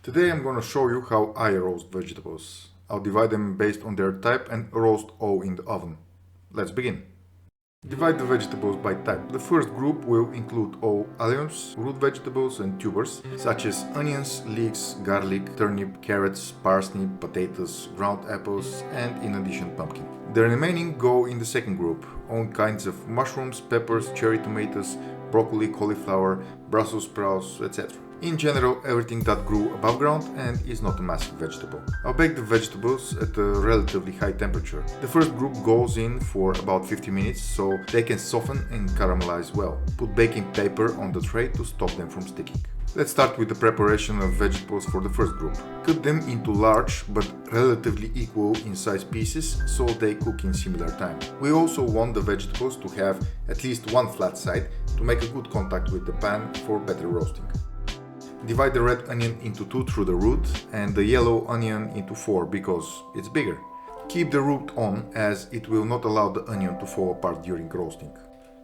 Today I'm gonna show you how I roast vegetables. I'll divide them based on their type and roast all in the oven. Let's begin. Divide the vegetables by type. The first group will include all alliums, root vegetables and tubers, such as onions, leeks, garlic, turnip, carrots, parsnip, potatoes, ground apples, and in addition pumpkin. The remaining go in the second group, all kinds of mushrooms, peppers, cherry tomatoes, broccoli, cauliflower, Brussels sprouts, etc. In general, everything that grew above ground and is not a massive vegetable. I'll bake the vegetables at a relatively high temperature. The first group goes in for about 50 minutes so they can soften and caramelize well. Put baking paper on the tray to stop them from sticking. Let's start with the preparation of vegetables for the first group. Cut them into large but relatively equal in size pieces so they cook in similar time. We also want the vegetables to have at least one flat side to make a good contact with the pan for better roasting. Divide the red onion into 2 through the root and the yellow onion into 4 because it's bigger. Keep the root on as it will not allow the onion to fall apart during roasting.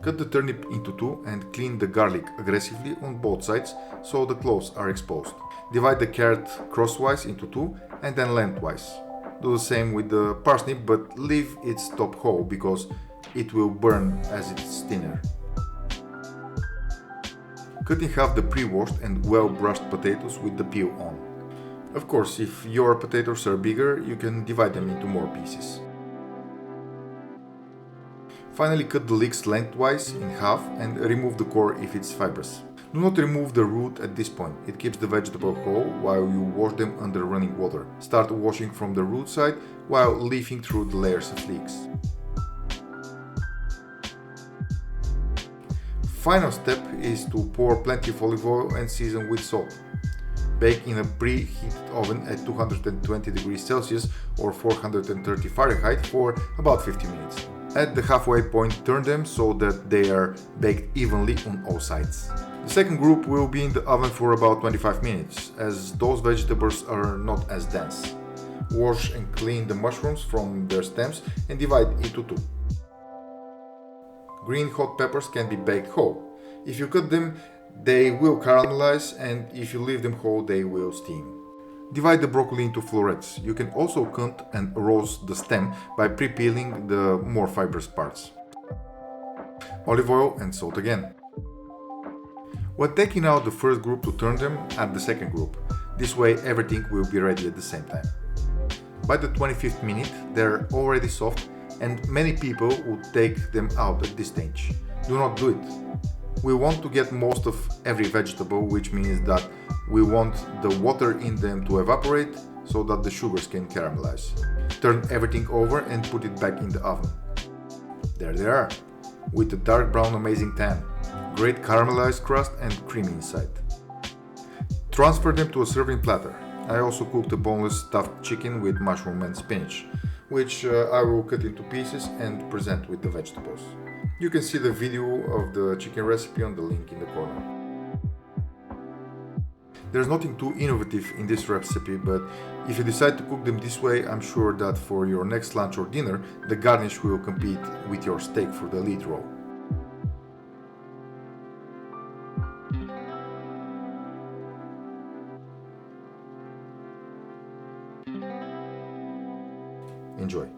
Cut the turnip into 2 and clean the garlic aggressively on both sides so the cloves are exposed. Divide the carrot crosswise into 2 and then lengthwise. Do the same with the parsnip but leave its top whole because it will burn as it's thinner. Cut in half the pre-washed and well-brushed potatoes with the peel on. Of course, if your potatoes are bigger, you can divide them into more pieces. Finally, cut the leeks lengthwise in half and remove the core if it's fibrous. Do not remove the root at this point, it keeps the vegetable whole while you wash them under running water. Start washing from the root side while leafing through the layers of leeks. Final step is to pour plenty of olive oil and season with salt. Bake in a preheated oven at 220 degrees Celsius or 430 Fahrenheit for about 50 minutes. At the halfway point, turn them so that they are baked evenly on all sides. The second group will be in the oven for about 25 minutes, as those vegetables are not as dense. Wash and clean the mushrooms from their stems and divide into 2. Green hot peppers can be baked whole. If you cut them, they will caramelize, and if you leave them whole, they will steam. Divide the broccoli into florets. You can also cut and roast the stem by pre-peeling the more fibrous parts. Olive oil and salt again. When taking out the first group to turn them, add the second group. This way everything will be ready at the same time. By the 25th minute, they're already soft and many people would take them out at this stage. Do not do it. We want to get most of every vegetable, which means that we want the water in them to evaporate so that the sugars can caramelize. Turn everything over and put it back in the oven. There they are, with a dark brown amazing tan, great caramelized crust and creamy inside. Transfer them to a serving platter. I also cooked a boneless stuffed chicken with mushroom and spinach, which I will cut into pieces and present with the vegetables. You can see the video of the chicken recipe on the link in the corner. There's nothing too innovative in this recipe, but if you decide to cook them this way, I'm sure that for your next lunch or dinner, the garnish will compete with your steak for the lead role. Enjoy.